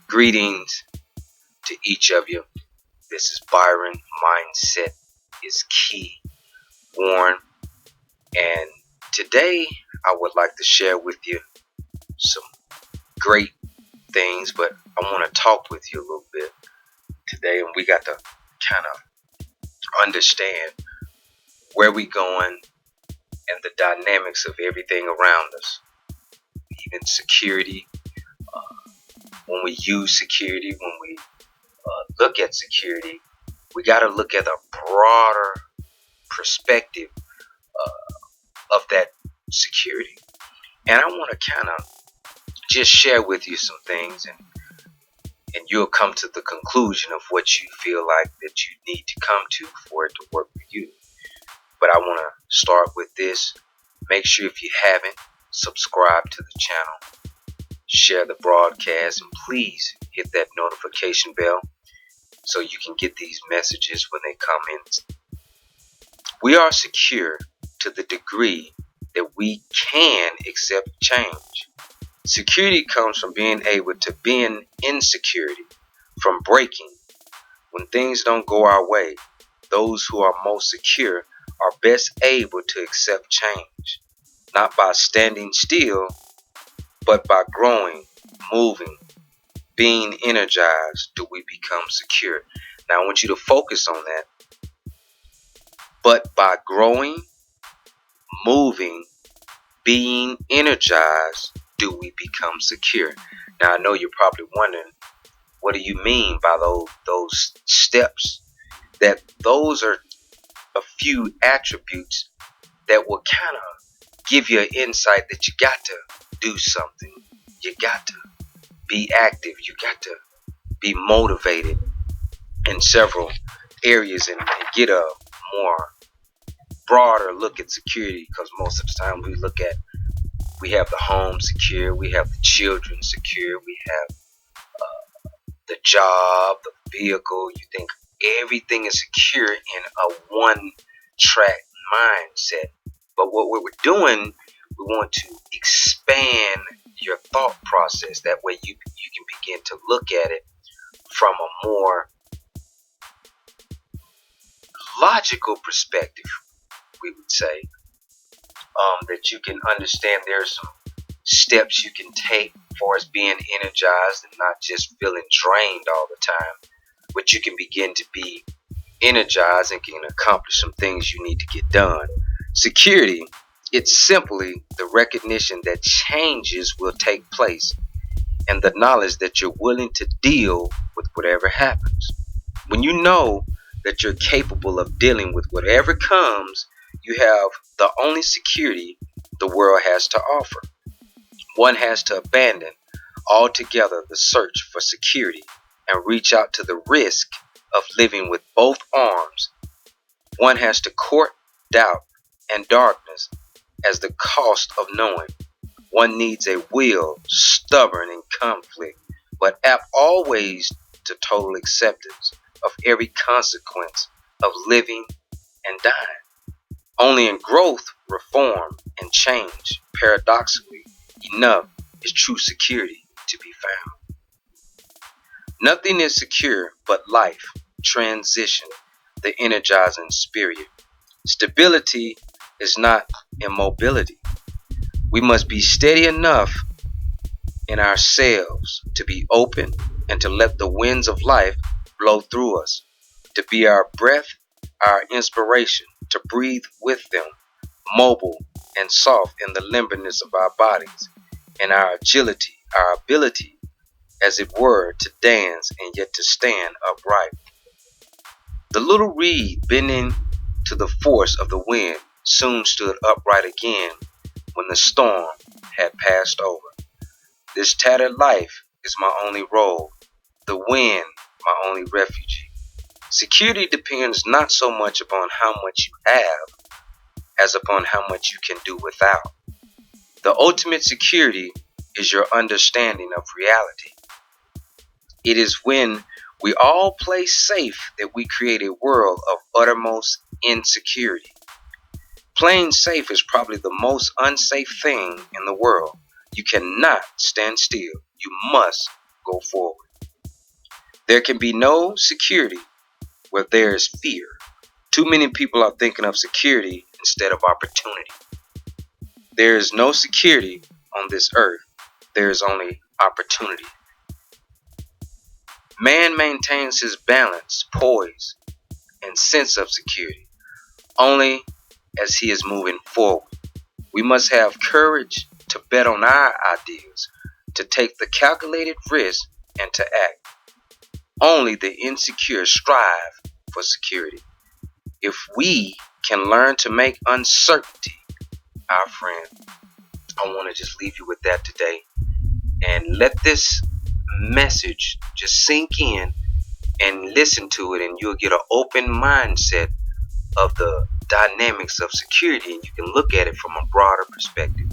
Greetings to each of you. This is Byron. Mindset is key. Warren. And today I would like to share with you some great things, but I want to talk with you a little bit today. And we got to kind of understand where we going and the dynamics of everything around us. Even security. When we use security, when we look at security, we got to look at a broader perspective of that security. And I want to kind of just share with you some things, and you'll come to the conclusion of what you feel like that you need to come to for it to work for you. But I want to start with this. Make sure if you haven't, subscribe to the channel, share the broadcast, and please hit that notification bell so you can get these messages when they come in. We are secure to the degree that we can accept change. Security comes from being able to be in insecurity, from breaking. When things don't go our way, those who are most secure are best able to accept change, not by standing still, but by growing, moving, being energized do we become secure. Now I want you to focus on that. But by growing, moving, being energized do we become secure. Now I know you're probably wondering, what do you mean by those steps? That those are a few attributes that will kind of give you an insight that you got to do something. You got to be active. You got to be motivated in several areas and get a more broader look at security, because most of the time we have the home secure, we have the children secure, we have the job, the vehicle. You think everything is secure in a one track mindset. But what we're doing, we want to expand your thought process. That way you can begin to look at it from a more logical perspective, we would say. That you can understand there's some steps you can take for as being energized and not just feeling drained all the time, but you can begin to be energized and can accomplish some things you need to get done. Security, it's simply the recognition that changes will take place and the knowledge that you're willing to deal with whatever happens. When you know that you're capable of dealing with whatever comes, you have the only security the world has to offer. One has to abandon altogether the search for security and reach out to the risk of living with both arms. One has to court doubt and darkness as the cost of knowing. One needs a will stubborn in conflict, but apt always to total acceptance of every consequence of living and dying. Only in growth, reform, and change, paradoxically enough, is true security to be found. Nothing is secure but life, transition, the energizing spirit. Stability is not immobility. We must be steady enough in ourselves to be open and to let the winds of life blow through us, to be our breath, our inspiration, to breathe with them, mobile and soft in the limberness of our bodies, and our agility, our ability, as it were, to dance and yet to stand upright. The little reed, bending to the force of the wind, soon stood upright again when the storm had passed over. This tattered life is my only road, the wind my only refuge. Security depends not so much upon how much you have as upon how much you can do without. The ultimate security is your understanding of reality. It is when we all play safe that we create a world of uttermost insecurity. Playing safe is probably the most unsafe thing in the world. You cannot stand still. You must go forward. There can be no security where there is fear. Too many people are thinking of security instead of opportunity. There is no security on this earth. There is only opportunity. Man maintains his balance, poise, and sense of security only as he is moving forward. We must have courage to bet on our ideas, to take the calculated risk, and to act. Only the insecure strive for security. If we can learn to make uncertainty our friend, I want to just leave you with that today. And let this message just sink in and listen to it, and you'll get an open mindset of the dynamics of security, and you can look at it from a broader perspective.